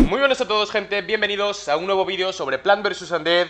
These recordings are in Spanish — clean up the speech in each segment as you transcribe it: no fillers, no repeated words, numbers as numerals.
Muy buenas a todos, gente, bienvenidos a un nuevo vídeo sobre Plants vs Undead.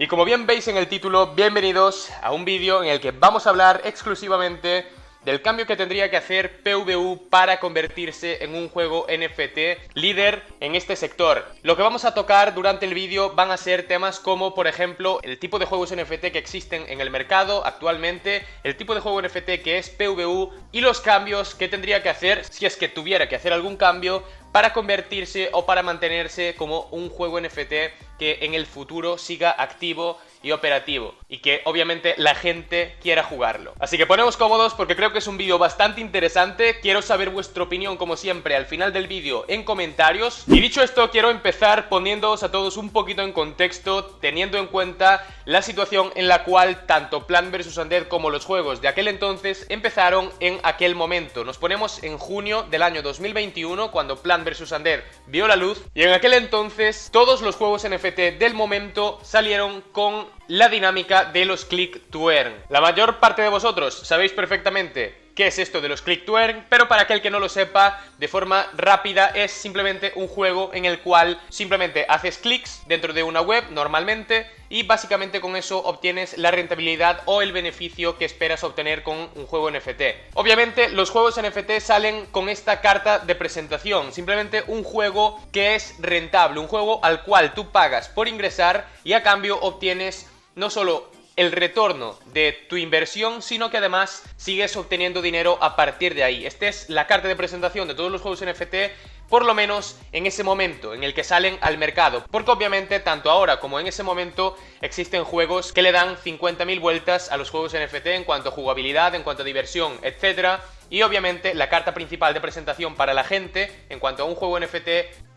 Y como bien veis en el título, bienvenidos a un vídeo en el que vamos a hablar exclusivamente del cambio que tendría que hacer PvU para convertirse en un juego NFT líder en este sector. Lo que vamos a tocar durante el vídeo van a ser temas como, por ejemplo, el tipo de juegos NFT que existen en el mercado actualmente, el tipo de juego NFT que es PvU y los cambios que tendría que hacer, si es que tuviera que hacer algún cambio, para convertirse o para mantenerse como un juego NFT que en el futuro siga activo y operativo y que obviamente la gente quiera jugarlo. Así que ponemos cómodos porque creo que es un vídeo bastante interesante. Quiero saber vuestra opinión, como siempre, al final del vídeo en comentarios. Y dicho esto, quiero empezar poniéndoos a todos un poquito en contexto, teniendo en cuenta la situación en la cual tanto Plants vs Undead como los juegos de aquel entonces empezaron en aquel momento. Nos ponemos en junio del año 2021, cuando Plants vs Undead vio la luz, y en aquel entonces todos los juegos NFT del momento salieron con la dinámica de los Click to Earn. La mayor parte de vosotros sabéis perfectamente qué es esto de los Click to Earn, pero para aquel que no lo sepa, de forma rápida, es simplemente un juego en el cual simplemente haces clics dentro de una web normalmente y básicamente con eso obtienes la rentabilidad o el beneficio que esperas obtener con un juego NFT. Obviamente los juegos NFT salen con esta carta de presentación, simplemente un juego que es rentable, un juego al cual tú pagas por ingresar y a cambio obtienes no solo el retorno de tu inversión, sino que además sigues obteniendo dinero a partir de ahí. Esta es la carta de presentación de todos los juegos NFT, por lo menos en ese momento en el que salen al mercado, porque obviamente tanto ahora como en ese momento existen juegos que le dan 50.000 vueltas a los juegos NFT en cuanto a jugabilidad, en cuanto a diversión, etcétera. Y obviamente la carta principal de presentación para la gente en cuanto a un juego NFT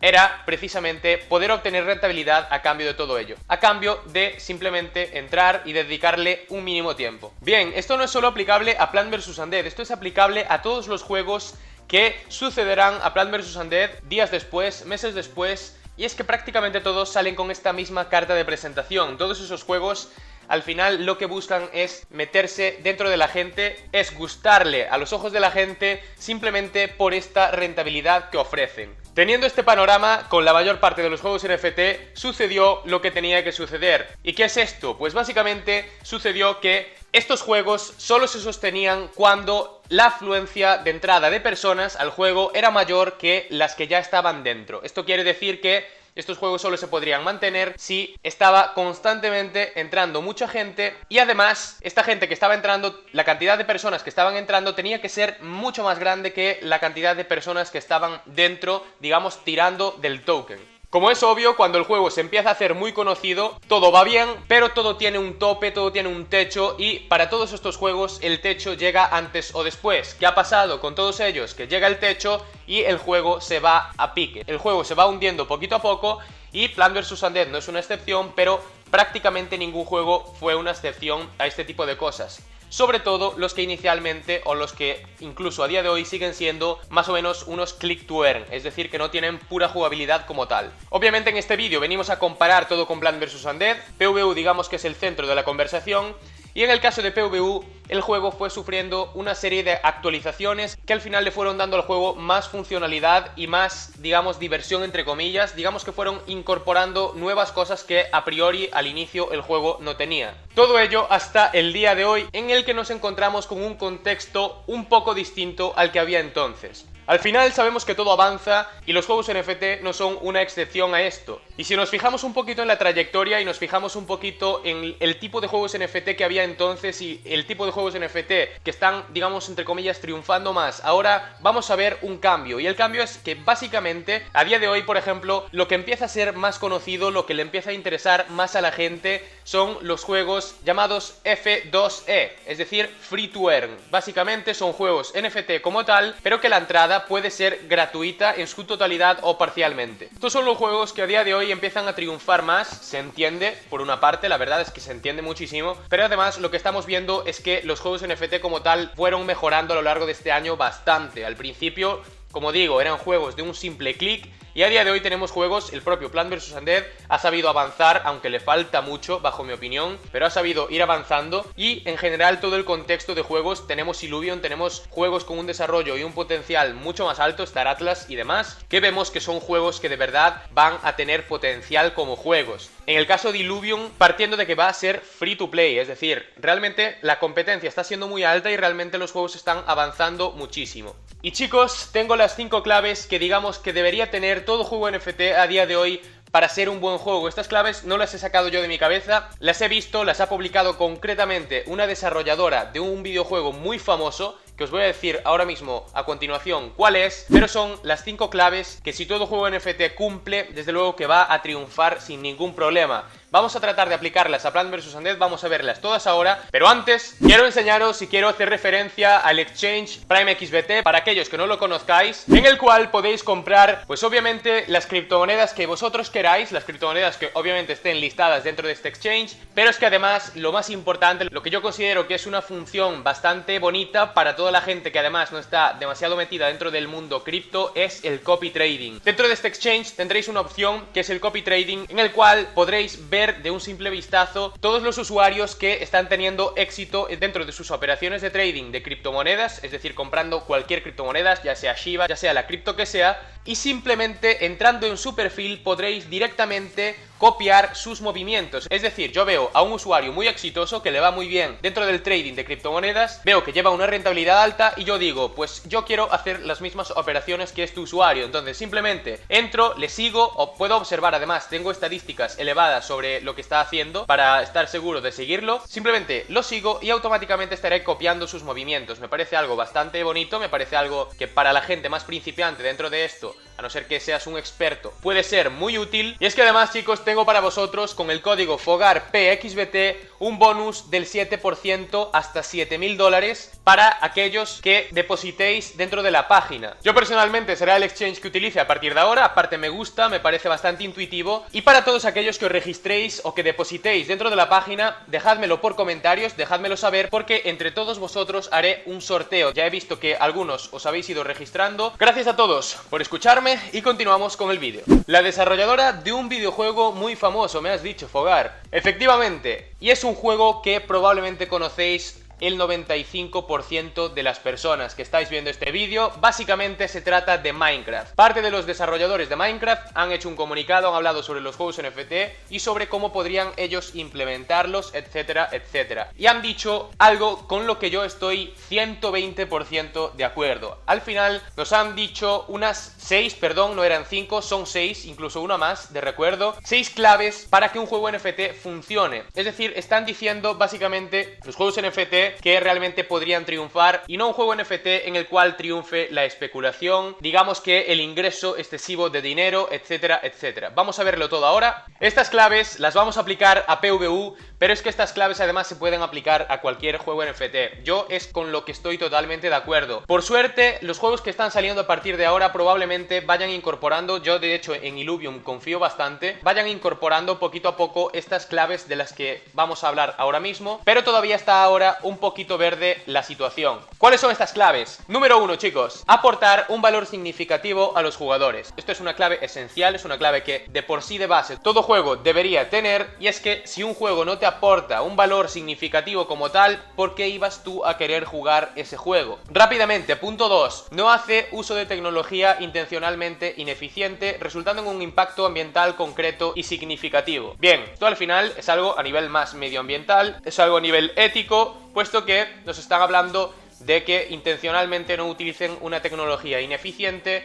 era precisamente poder obtener rentabilidad a cambio de todo ello, a cambio de simplemente entrar y dedicarle un mínimo tiempo. Bien, esto no es solo aplicable a Plants vs Undead, esto es aplicable a todos los juegos que sucederán a Plants vs Undead días después, meses después, y es que prácticamente todos salen con esta misma carta de presentación. Todos esos juegos al final lo que buscan es meterse dentro de la gente, es gustarle a los ojos de la gente simplemente por esta rentabilidad que ofrecen. Teniendo este panorama, con la mayor parte de los juegos NFT sucedió lo que tenía que suceder. ¿Y qué es esto? Pues básicamente sucedió que estos juegos solo se sostenían cuando la afluencia de entrada de personas al juego era mayor que las que ya estaban dentro. Esto quiere decir que estos juegos solo se podrían mantener si estaba constantemente entrando mucha gente y además esta gente que estaba entrando, la cantidad de personas que estaban entrando tenía que ser mucho más grande que la cantidad de personas que estaban dentro, digamos, tirando del token. Como es obvio, cuando el juego se empieza a hacer muy conocido, todo va bien, pero todo tiene un tope, todo tiene un techo y para todos estos juegos el techo llega antes o después. ¿Qué ha pasado con todos ellos? Que llega el techo y el juego se va a pique. El juego se va hundiendo poquito a poco y Plants vs Undead no es una excepción, pero prácticamente ningún juego fue una excepción a este tipo de cosas. Sobre todo los que inicialmente o los que incluso a día de hoy siguen siendo más o menos unos click to earn, es decir, que no tienen pura jugabilidad como tal. Obviamente en este vídeo venimos a comparar todo con Plants vs Undead, PvU digamos que es el centro de la conversación, y en el caso de PvU el juego fue sufriendo una serie de actualizaciones que al final le fueron dando al juego más funcionalidad y más, digamos, diversión entre comillas, digamos que fueron incorporando nuevas cosas que a priori al inicio el juego no tenía. Todo ello hasta el día de hoy en el que nos encontramos con un contexto un poco distinto al que había entonces. Al final sabemos que todo avanza y los juegos NFT no son una excepción a esto. Y si nos fijamos un poquito en la trayectoria y nos fijamos un poquito en el tipo de juegos NFT que había entonces y el tipo de juegos NFT que están, digamos, entre comillas, triunfando más, ahora vamos a ver un cambio. Y el cambio es que básicamente a día de hoy, por ejemplo, lo que empieza a ser más conocido, lo que le empieza a interesar más a la gente son los juegos llamados F2E, es decir, Free to Earn. Básicamente son juegos NFT como tal, pero que la entrada puede ser gratuita en su totalidad o parcialmente. Estos son los juegos que a día de hoy empiezan a triunfar más, se entiende, por una parte, la verdad es que se entiende muchísimo, pero además lo que estamos viendo es que los juegos NFT como tal fueron mejorando a lo largo de este año bastante. Al principio como digo, eran juegos de un simple clic. Y a día de hoy tenemos juegos, el propio Plants vs Undead ha sabido avanzar, aunque le falta mucho, bajo mi opinión, pero ha sabido ir avanzando. Y en general todo el contexto de juegos, tenemos Illuvion, tenemos juegos con un desarrollo y un potencial mucho más alto, Star Atlas y demás, que vemos que son juegos que de verdad van a tener potencial como juegos. En el caso de Illuvion, partiendo de que va a ser free to play, es decir, realmente la competencia está siendo muy alta y realmente los juegos están avanzando muchísimo. Y chicos, tengo las 5 claves que digamos que debería tener todo juego NFT a día de hoy para ser un buen juego. Estas claves no las he sacado yo de mi cabeza, las he visto, las ha publicado concretamente una desarrolladora de un videojuego muy famoso, que os voy a decir ahora mismo a continuación cuál es, pero son las 5 claves que si todo juego NFT cumple, desde luego que va a triunfar sin ningún problema. Vamos a tratar de aplicarlas a Plants vs Undead, vamos a verlas todas ahora, pero antes quiero enseñaros y quiero hacer referencia al exchange Prime XBT, para aquellos que no lo conozcáis, en el cual podéis comprar, pues obviamente, las criptomonedas que vosotros queráis, las criptomonedas que obviamente estén listadas dentro de este exchange, pero es que además, lo más importante, lo que yo considero que es una función bastante bonita para toda la gente que además no está demasiado metida dentro del mundo cripto, es el copy trading. Dentro de este exchange tendréis una opción que es el copy trading, en el cual podréis ver de un simple vistazo todos los usuarios que están teniendo éxito dentro de sus operaciones de trading de criptomonedas, es decir, comprando cualquier criptomoneda, ya sea Shiba, ya sea la cripto que sea, y simplemente entrando en su perfil podréis directamente copiar sus movimientos. Es decir, yo veo a un usuario muy exitoso que le va muy bien dentro del trading de criptomonedas, veo que lleva una rentabilidad alta y yo digo, pues yo quiero hacer las mismas operaciones que este usuario. Entonces simplemente entro, le sigo, o puedo observar, además tengo estadísticas elevadas sobre lo que está haciendo para estar seguro de seguirlo. Simplemente lo sigo y automáticamente estaré copiando sus movimientos. Me parece algo bastante bonito, me parece algo que para la gente más principiante dentro de esto, a no ser que seas un experto, puede ser muy útil. Y es que además, chicos, tengo para vosotros con el código FOGARPXBT un bonus del 7% hasta $7.000 para aquellos que depositéis dentro de la página. Yo personalmente será el exchange que utilice a partir de ahora, aparte me gusta, me parece bastante intuitivo. Y para todos aquellos que os registréis o que depositéis dentro de la página, dejádmelo por comentarios, dejádmelo saber, porque entre todos vosotros haré un sorteo. Ya he visto que algunos os habéis ido registrando. Gracias a todos por escucharme y continuamos con el vídeo. La desarrolladora de un videojuego muy famoso, me has dicho, Fogar. Efectivamente, y es un juego que probablemente conocéis el 95% de las personas que estáis viendo este vídeo. Básicamente se trata de Minecraft. Parte de los desarrolladores de Minecraft han hecho un comunicado, han hablado sobre los juegos NFT y sobre cómo podrían ellos implementarlos, etcétera, etcétera. Y han dicho algo con lo que yo estoy 120% de acuerdo. Al final nos han dicho unas 6, perdón, no eran 5, son 6, incluso una más de recuerdo. 6 claves para que un juego NFT funcione. Es decir, están diciendo básicamente los juegos NFT que realmente podrían triunfar y no un juego NFT en el cual triunfe la especulación, digamos que el ingreso excesivo de dinero, etcétera, etcétera. Vamos a verlo todo ahora. Estas claves las vamos a aplicar a PvU, pero es que estas claves además se pueden aplicar a cualquier juego NFT. Yo es con lo que estoy totalmente de acuerdo. Por suerte, los juegos que están saliendo a partir de ahora probablemente vayan incorporando, yo de hecho en Illuvium confío bastante, vayan incorporando poquito a poco estas claves de las que vamos a hablar ahora mismo, pero todavía está ahora un poquito verde la situación. ¿Cuáles son estas claves? Número 1, chicos, aportar un valor significativo a los jugadores. Esto es una clave esencial, es una clave que de por sí de base todo juego debería tener, y es que si un juego no te aporta un valor significativo como tal, ¿por qué ibas tú a querer jugar ese juego? Rápidamente, punto 2, no hace uso de tecnología intencionalmente ineficiente, resultando en un impacto ambiental concreto y significativo. Bien, esto al final es algo a nivel más medioambiental, es algo a nivel ético, puesto que nos están hablando de que intencionalmente no utilicen una tecnología ineficiente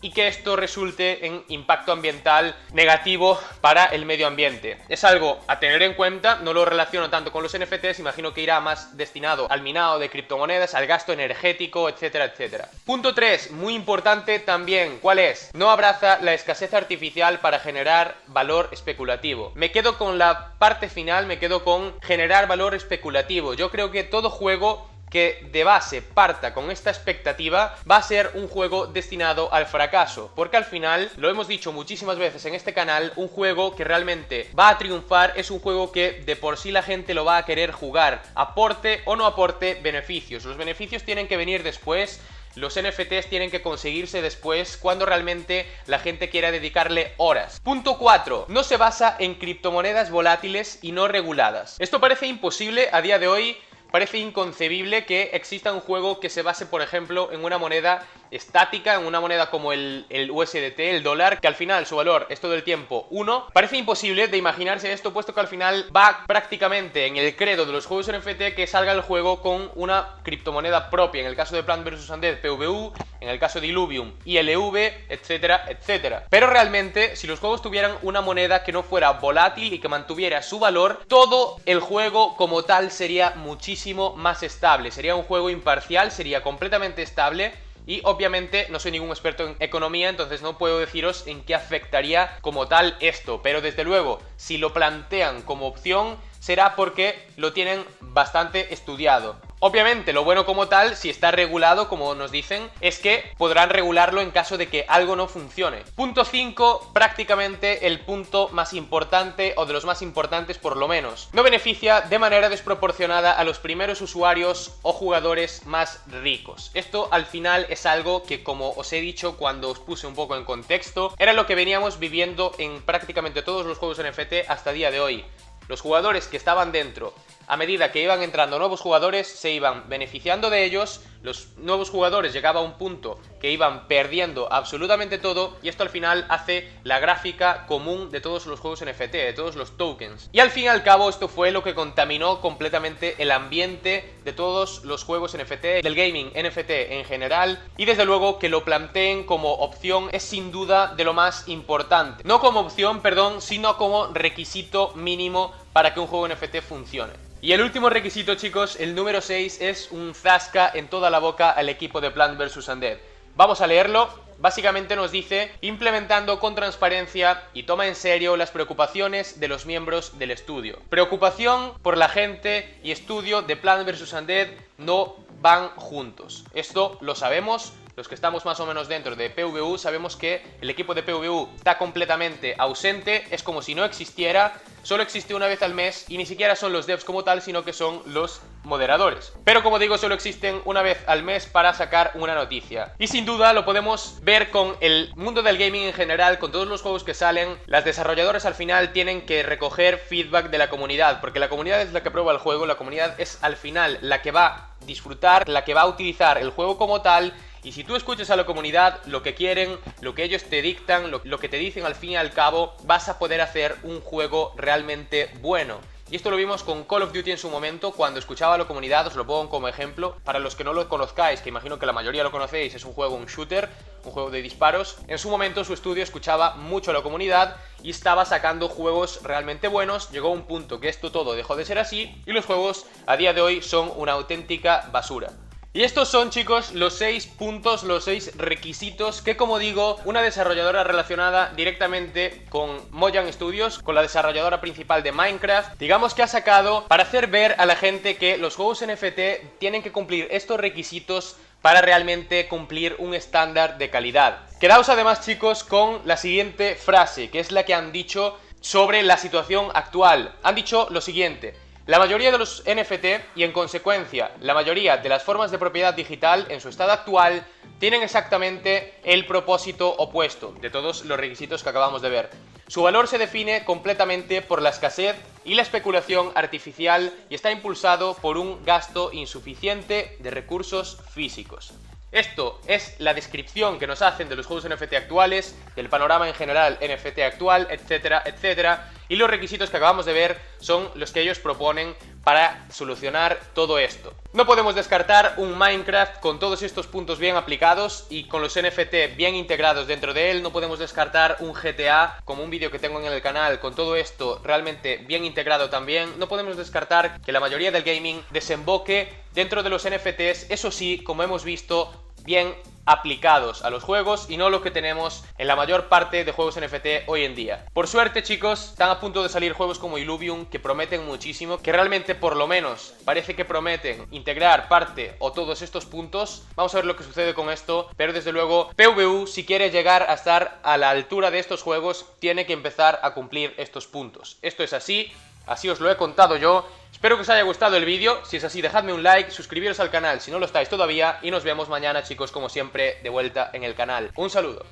y que esto resulte en impacto ambiental negativo para el medio ambiente. Es algo a tener en cuenta, no lo relaciono tanto con los NFTs, imagino que irá más destinado al minado de criptomonedas, al gasto energético, etcétera, etcétera. Punto 3, muy importante también, ¿cuál es? No abraza la escasez artificial para generar valor especulativo. Me quedo con la parte final, me quedo con generar valor especulativo. Yo creo que todo juego que de base parta con esta expectativa va a ser un juego destinado al fracaso, porque al final, lo hemos dicho muchísimas veces en este canal, un juego que realmente va a triunfar es un juego que de por sí la gente lo va a querer jugar, aporte o no aporte beneficios. Los beneficios tienen que venir después. los NFTs tienen que conseguirse después cuando realmente la gente quiera dedicarle horas. Punto 4. No se basa en criptomonedas volátiles y no reguladas. Esto parece imposible a día de hoy. Parece inconcebible que exista un juego que se base, por ejemplo, en una moneda estática, en una moneda como el USDT, el dólar, que al final su valor es todo el tiempo 1. Parece imposible de imaginarse esto, puesto que al final va prácticamente en el credo de los juegos NFT que salga el juego con una criptomoneda propia. En el caso de Plants vs Undead, PVU, en el caso de Illuvium, ILV, etcétera, etcétera. Pero realmente, si los juegos tuvieran una moneda que no fuera volátil y que mantuviera su valor, todo el juego como tal sería muchísimo más estable. Sería un juego imparcial, sería completamente estable. Y obviamente no soy ningún experto en economía, entonces no puedo deciros en qué afectaría como tal esto. Pero desde luego, si lo plantean como opción, será porque lo tienen bastante estudiado. Obviamente, lo bueno como tal, si está regulado, como nos dicen, es que podrán regularlo en caso de que algo no funcione. Punto 5, prácticamente el punto más importante, o de los más importantes por lo menos. No beneficia de manera desproporcionada a los primeros usuarios o jugadores más ricos. Esto al final es algo que, como os he dicho cuando os puse un poco en contexto, era lo que veníamos viviendo en prácticamente todos los juegos NFT hasta día de hoy. Los jugadores que estaban dentro, a medida que iban entrando nuevos jugadores, se iban beneficiando de ellos. Los nuevos jugadores llegaban a un punto que iban perdiendo absolutamente todo, y esto al final hace la gráfica común de todos los juegos NFT, de todos los tokens. Y al fin y al cabo esto fue lo que contaminó completamente el ambiente de todos los juegos NFT, del gaming NFT en general, y desde luego que lo planteen como opción es sin duda de lo más importante. No como opción, perdón, sino como requisito mínimo para que un juego NFT funcione. Y el último requisito, chicos, el número 6, es un zasca en toda la boca al equipo de Plants vs Undead. Vamos a leerlo. Básicamente nos dice: implementando con transparencia y toma en serio las preocupaciones de los miembros del estudio. Preocupación por la gente y estudio de Plants vs Undead no van juntos. Esto lo sabemos. Los que estamos más o menos dentro de PVU sabemos que el equipo de PVU está completamente ausente, es como si no existiera, solo existe una vez al mes y ni siquiera son los devs como tal, sino que son los moderadores. Pero como digo, solo existen una vez al mes para sacar una noticia. Y sin duda lo podemos ver con el mundo del gaming en general, con todos los juegos que salen. Las desarrolladoras al final tienen que recoger feedback de la comunidad, porque la comunidad es la que prueba el juego, la comunidad es al final la que va a disfrutar, la que va a utilizar el juego como tal. Y si tú escuchas a la comunidad, lo que quieren, lo que ellos te dictan, lo que te dicen, al fin y al cabo, vas a poder hacer un juego realmente bueno. Y esto lo vimos con Call of Duty en su momento, cuando escuchaba a la comunidad. Os lo pongo como ejemplo. Para los que no lo conozcáis, que imagino que la mayoría lo conocéis, es un juego, un shooter, un juego de disparos. En su momento su estudio escuchaba mucho a la comunidad y estaba sacando juegos realmente buenos. Llegó a un punto que esto todo dejó de ser así y los juegos a día de hoy son una auténtica basura. Y estos son, chicos, los 6 puntos, los 6 requisitos que, como digo, una desarrolladora relacionada directamente con Mojang Studios, con la desarrolladora principal de Minecraft, digamos que ha sacado para hacer ver a la gente que los juegos NFT tienen que cumplir estos requisitos para realmente cumplir un estándar de calidad. Quedaos además, chicos, con la siguiente frase, que es la que han dicho sobre la situación actual. Han dicho lo siguiente: la mayoría de los NFT y en consecuencia la mayoría de las formas de propiedad digital en su estado actual tienen exactamente el propósito opuesto de todos los requisitos que acabamos de ver. Su valor se define completamente por la escasez y la especulación artificial y está impulsado por un gasto insuficiente de recursos físicos. Esto es la descripción que nos hacen de los juegos NFT actuales, del panorama en general NFT actual, etcétera, etcétera. Y los requisitos que acabamos de ver son los que ellos proponen para solucionar todo esto. No podemos descartar un Minecraft con todos estos puntos bien aplicados y con los NFT bien integrados dentro de él. No podemos descartar un GTA, como un vídeo que tengo en el canal, con todo esto realmente bien integrado también. No podemos descartar que la mayoría del gaming desemboque dentro de los NFTs, eso sí, como hemos visto, bien aplicados a los juegos y no lo que tenemos en la mayor parte de juegos NFT hoy en día. Por suerte, chicos, están a punto de salir juegos como Illuvium que prometen muchísimo, que realmente por lo menos parece que prometen integrar parte o todos estos puntos. Vamos a ver lo que sucede con esto, pero desde luego PVU, si quiere llegar a estar a la altura de estos juegos, tiene que empezar a cumplir estos puntos. Esto es así, así os lo he contado yo. Espero que os haya gustado el vídeo, si es así dejadme un like, suscribiros al canal si no lo estáis todavía y nos vemos mañana chicos como siempre de vuelta en el canal. Un saludo.